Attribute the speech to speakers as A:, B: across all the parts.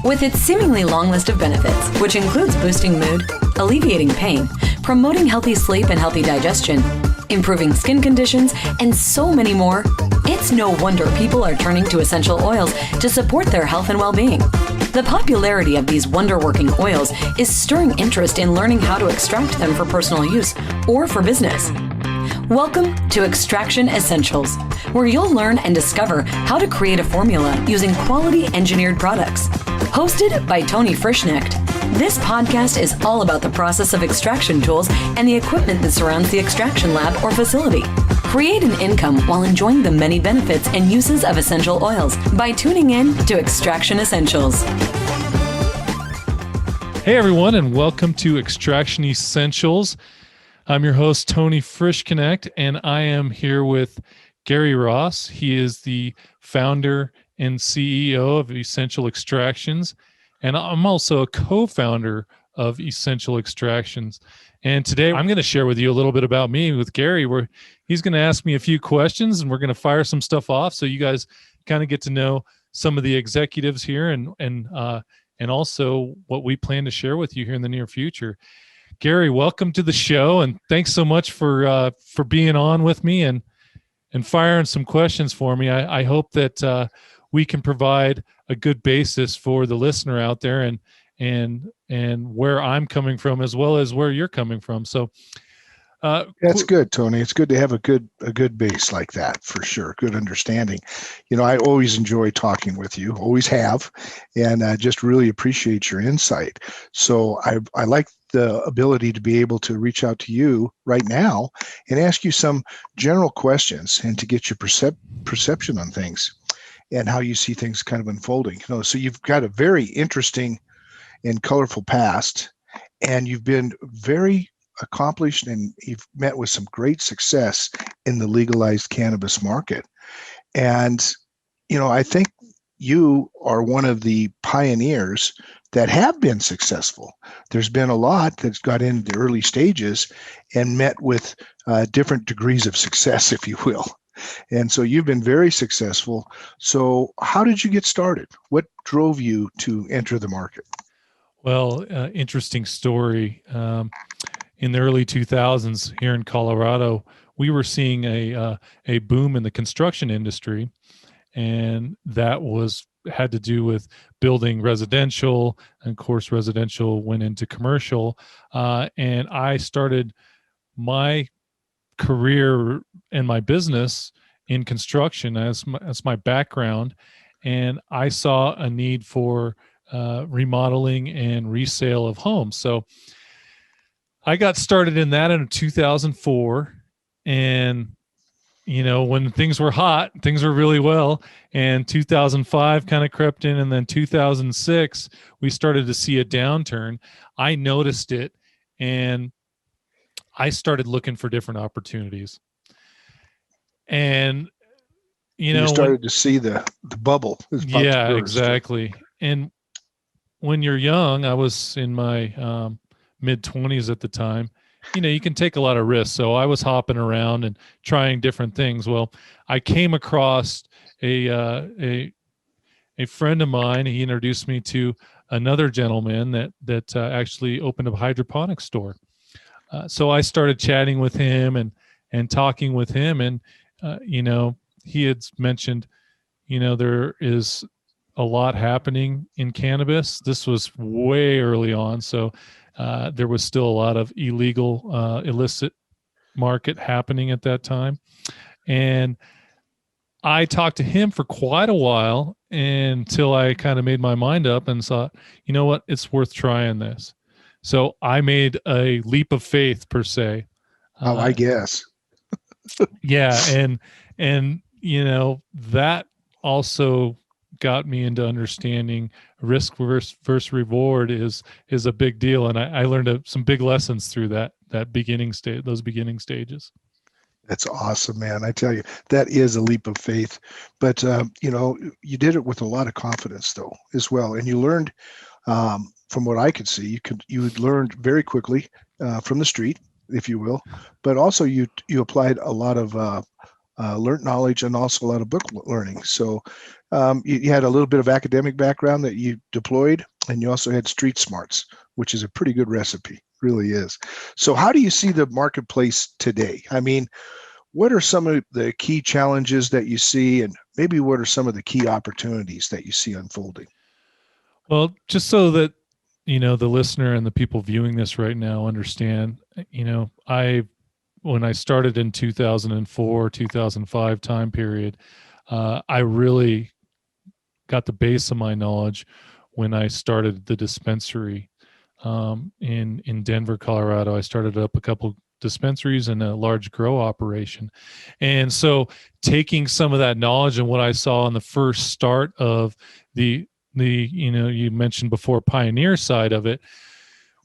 A: With its seemingly long list of benefits, which includes boosting mood, alleviating pain, promoting healthy sleep and healthy digestion, improving skin conditions, and so many more, it's no wonder people are turning to essential oils to support their health and well-being. The popularity of these wonder-working oils is stirring interest in learning how to extract them for personal use or for business. Welcome to Extraction Essentials, where you'll learn and discover how to create a formula using quality engineered products. Hosted by Tony Frischknecht, this podcast is all about the process of extraction tools and the equipment that surrounds the extraction lab or facility. Create an income while enjoying the many benefits and uses of essential oils by tuning in to Extraction Essentials.
B: Hey everyone, and welcome to Extraction Essentials. I'm your host, Tony Frischknecht, and I am here with Gary Ross. He is the founder and CEO of Essential Extractions, and I'm also a co-founder of Essential Extractions. And today I'm going to share with you a little bit about me with Gary, where he's going to ask me a few questions, and we're going to fire some stuff off so you guys kind of get to know some of the executives here and also what we plan to share with you here in the near future. Gary, welcome to the show, and thanks so much for being on with me and firing some questions for me. I hope that we can provide a good basis for the listener out there and where I'm coming from as well as where you're coming from. So
C: that's good, Tony. It's good to have a good base like that, for sure. Good understanding. You know, I always enjoy talking with you, always have, and I just really appreciate your insight. So I like the ability to be able to reach out to you right now and ask you some general questions and to get your perception on things and how you see things kind of unfolding. You know, so you've got a very interesting and colorful past, and you've been very accomplished, and you've met with some great success in the legalized cannabis market. And, you know, I think you are one of the pioneers that have been successful. There's been a lot that's got into the early stages and met with different degrees of success, if you will. And so you've been very successful. So how did you get started? What drove you to enter the market?
B: Well, interesting story. In the early 2000s here in Colorado, we were seeing a boom in the construction industry, and that had to do with building residential, and of course residential went into commercial, and I started my career and my business in construction as my background, and I saw a need for remodeling and resale of homes. So I got started in that in 2004, and you know, when things were hot, things were really well, and 2005 kind of crept in, and then 2006 we started to see a downturn. I noticed it, and I started looking for different opportunities. And you
C: started to see the bubble.
B: Yeah, exactly. And when you're young, I was in my mid-20s at the time, you know, you can take a lot of risks. So I was hopping around and trying different things. Well, I came across a friend of mine. He introduced me to another gentleman that actually opened a hydroponics store. So I started chatting with him and talking with him, and you know, he had mentioned, you know, there is a lot happening in cannabis. This was way early on, so there was still a lot of illegal, illicit market happening at that time. And I talked to him for quite a while until I kind of made my mind up and thought, you know what, it's worth trying this. So I made a leap of faith, per se.
C: I guess.
B: Yeah. And, you know, that also got me into understanding risk versus reward is a big deal. And I learned some big lessons through that beginning stage, those beginning stages.
C: That's awesome, man. I tell you, that is a leap of faith. But, you know, you did it with a lot of confidence, though, as well. And you learned, from what I could see, you learned very quickly from the street, if you will. But also you applied a lot of learned knowledge, and also a lot of book learning. So you had a little bit of academic background that you deployed, and you also had street smarts, which is a pretty good recipe, really is. So how do you see the marketplace today? I mean, what are some of the key challenges that you see, and maybe what are some of the key opportunities that you see unfolding?
B: Well, just so that, the listener and the people viewing this right now understand, when I started in 2004, 2005 time period, I really got the base of my knowledge when I started the dispensary in Denver, Colorado. I started up a couple dispensaries and a large grow operation. And so taking some of that knowledge and what I saw in the first start of the you mentioned before, pioneer side of it,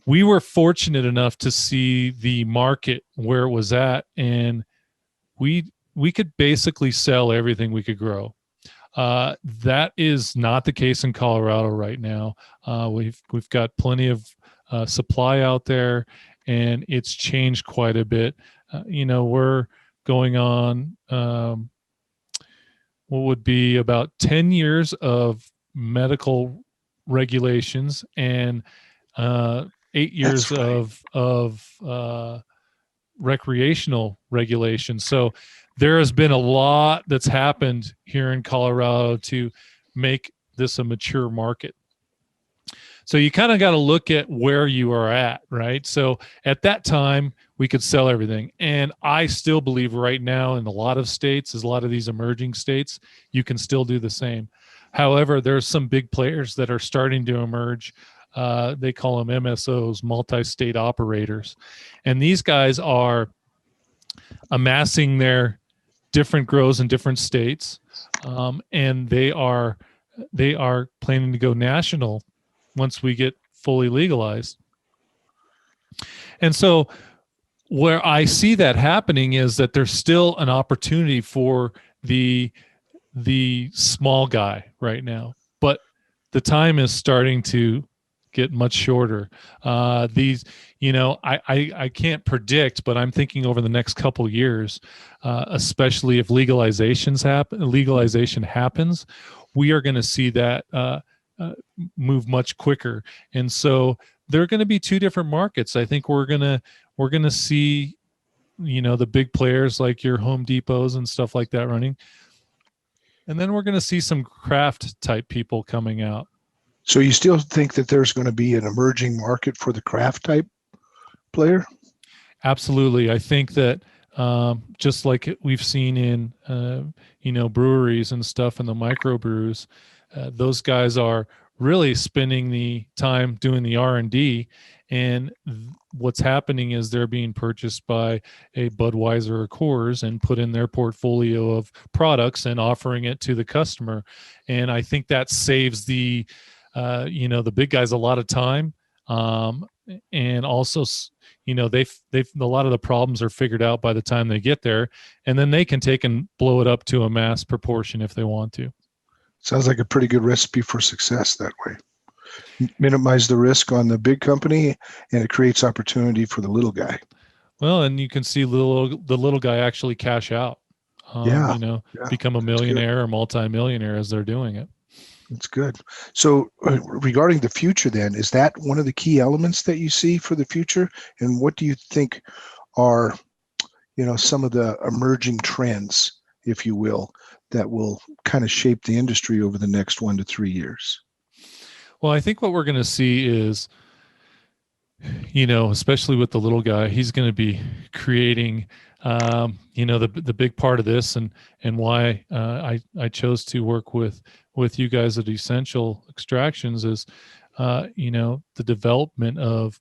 B: we were fortunate enough to see the market where it was at, and we could basically sell everything we could grow. That is not the case in Colorado right now. We've got plenty of supply out there, and it's changed quite a bit. We're going on what would be about 10 years of medical regulations and 8 years of recreational regulations. So there has been a lot that's happened here in Colorado to make this a mature market. So you kind of got to look at where you are at, right? So at that time, we could sell everything. And I still believe right now in a lot of states, as a lot of these emerging states, you can still do the same. However, there's some big players that are starting to emerge. They call them MSOs, multi-state operators. And these guys are amassing their different grows in different states. And they are planning to go national once we get fully legalized. And so where I see that happening is that there's still an opportunity for the small guy right now, but the time is starting to get much shorter. I can't predict, but I'm thinking over the next couple years, especially if legalization happens, we are going to see that move much quicker. And so there are going to be two different markets. I think we're going to see, the big players like your Home Depots and stuff like that running. And then we're going to see some craft type people coming out.
C: So you still think that there's going to be an emerging market for the craft type player?
B: Absolutely. I think that just like we've seen in, breweries and stuff and the microbrews, those guys are really spending the time doing the R&D, and what's happening is they're being purchased by a Budweiser or Coors and put in their portfolio of products and offering it to the customer. And I think that saves the big guys a lot of time. And also, they've a lot of the problems are figured out by the time they get there, and then they can take and blow it up to a mass proportion if they want to.
C: Sounds like a pretty good recipe for success that way. Minimize the risk on the big company, and it creates opportunity for the little guy.
B: Well, and you can see the little guy actually cash out, become a millionaire or multimillionaire as they're doing it.
C: That's good. So regarding the future then, is that one of the key elements that you see for the future? And what do you think are, some of the emerging trends, if you will, that will kind of shape the industry over the next 1 to 3 years?
B: Well, I think what we're going to see is, especially with the little guy, he's going to be creating, the big part of this, and why I chose to work with you guys at Essential Extractions is, the development of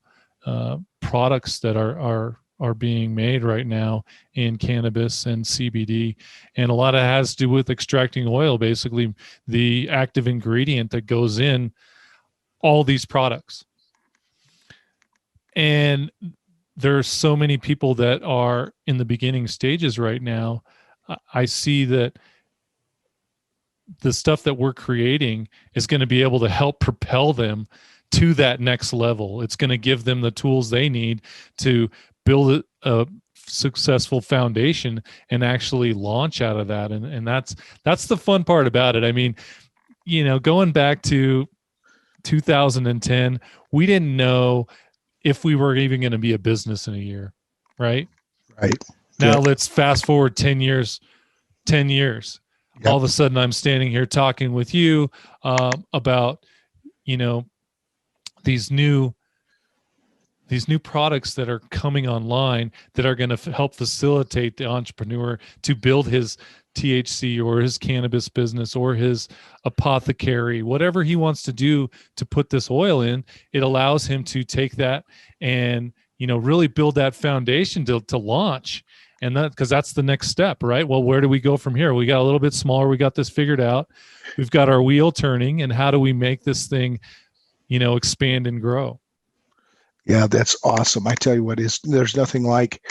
B: products that are being made right now in cannabis and CBD, and a lot of it has to do with extracting oil, basically the active ingredient that goes in all these products. And there's so many people that are in the beginning stages right now. I see that the stuff that we're creating is going to be able to help propel them to that next level. It's going to give them the tools they need to build a successful foundation and actually launch out of that. And that's the fun part about it. I mean, going back to 2010, we didn't know if we were even going to be a business in a year, right?
C: Right.
B: Now let's fast forward 10 years.
C: Yep.
B: All of a sudden I'm standing here talking with you about, these new products that are coming online that are going to help facilitate the entrepreneur to build his THC or his cannabis business or his apothecary, whatever he wants to do to put this oil in. It allows him to take that and, really build that foundation to launch. And because that's the next step, right? Well, where do we go from here? We got a little bit smaller. We got this figured out. We've got our wheel turning, and how do we make this thing, expand and grow?
C: Yeah, that's awesome. I tell you what, there's nothing like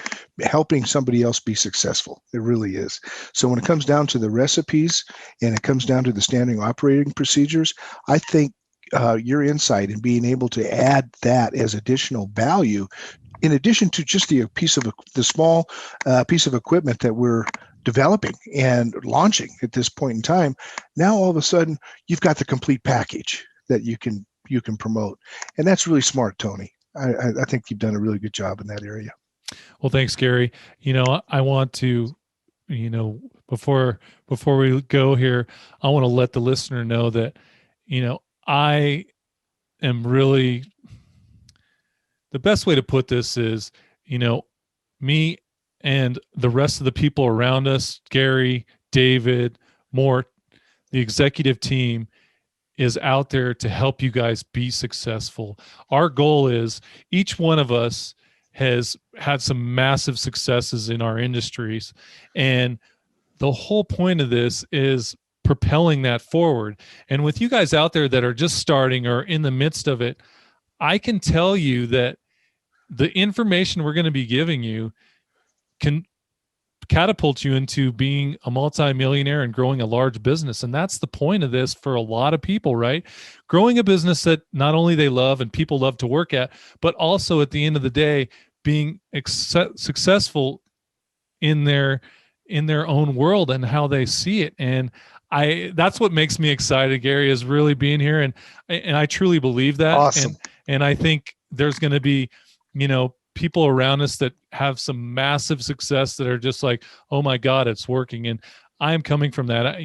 C: helping somebody else be successful. It really is. So when it comes down to the recipes and it comes down to the standard operating procedures, I think your insight in being able to add that as additional value, in addition to just the small piece of equipment that we're developing and launching at this point in time, now all of a sudden you've got the complete package that you can promote, and that's really smart, Tony. I think you've done a really good job in that area.
B: Well, thanks, Gary. I want to, before we go here, I want to let the listener know that, I am really, the best way to put this is, me and the rest of the people around us, Gary, David, Mort, the executive team, is out there to help you guys be successful. Our goal is each one of us has had some massive successes in our industries. And the whole point of this is propelling that forward. And with you guys out there that are just starting or in the midst of it, I can tell you that the information we're going to be giving you can catapult you into being a multimillionaire and growing a large business. And that's the point of this for a lot of people, right? Growing a business that not only they love and people love to work at, but also at the end of the day, being successful in their own world and how they see it. And that's what makes me excited, Gary, is really being here. And I truly believe that.
C: Awesome.
B: And I think there's going to be, people around us that have some massive success that are just like, oh my God, it's working. And I'm coming from that.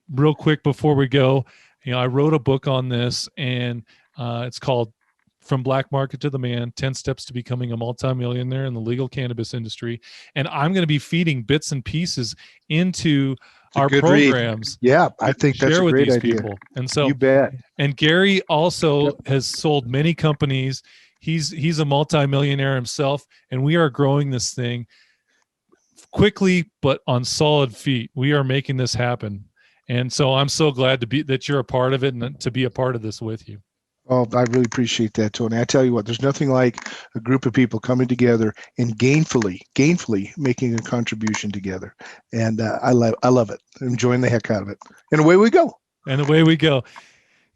B: Real quick before we go, I wrote a book on this, and it's called From Black Market to the Man, 10 Steps to Becoming a Multimillionaire in the Legal Cannabis Industry. And I'm going to be feeding bits and pieces into our programs.
C: Read. Yeah, I think that's a great idea.
B: People. And so,
C: you bet.
B: And Gary also has sold many companies. He's a multimillionaire himself, and we are growing this thing quickly, but on solid feet. We are making this happen. And so I'm so glad that you're a part of it and to be a part of this with you.
C: Oh, I really appreciate that, Tony. I tell you what, there's nothing like a group of people coming together and gainfully making a contribution together. And I love it. I'm enjoying the heck out of it. And away we go.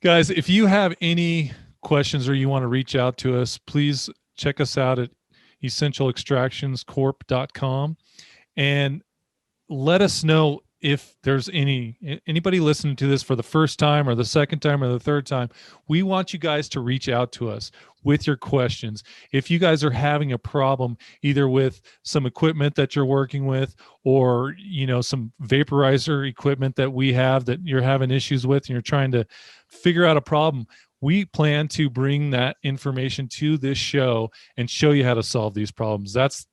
C: Guys, if you have any questions or you want to reach out to us, please check us out at essentialextractionscorp.com and let us know if there's anybody listening to this for the first time or the second time or the third time. We want you guys to reach out to us with your questions. If you guys are having a problem either with some equipment that you're working with or some vaporizer equipment that we have that you're having issues with and you're trying to figure out a problem, we plan to bring that information to this show and show you how to solve these problems. That's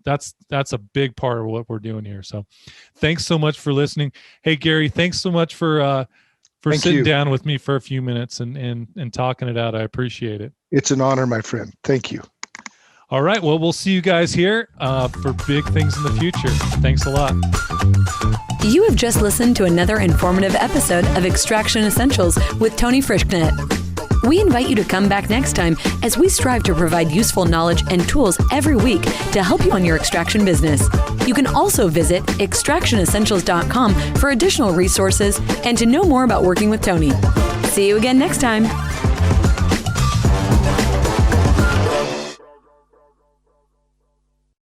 C: a big part of what we're doing here. So thanks so much for listening. Hey, Gary, thanks so much for sitting down with me for a few minutes and talking it out. I appreciate it. It's an honor, my friend. Thank you.
B: All right. Well, we'll see you guys here for big things in the future. Thanks a lot.
A: You have just listened to another informative episode of Extraction Essentials with Tony Frischknecht. We invite you to come back next time as we strive to provide useful knowledge and tools every week to help you on your extraction business. You can also visit extractionessentials.com for additional resources and to know more about working with Tony. See you again next time.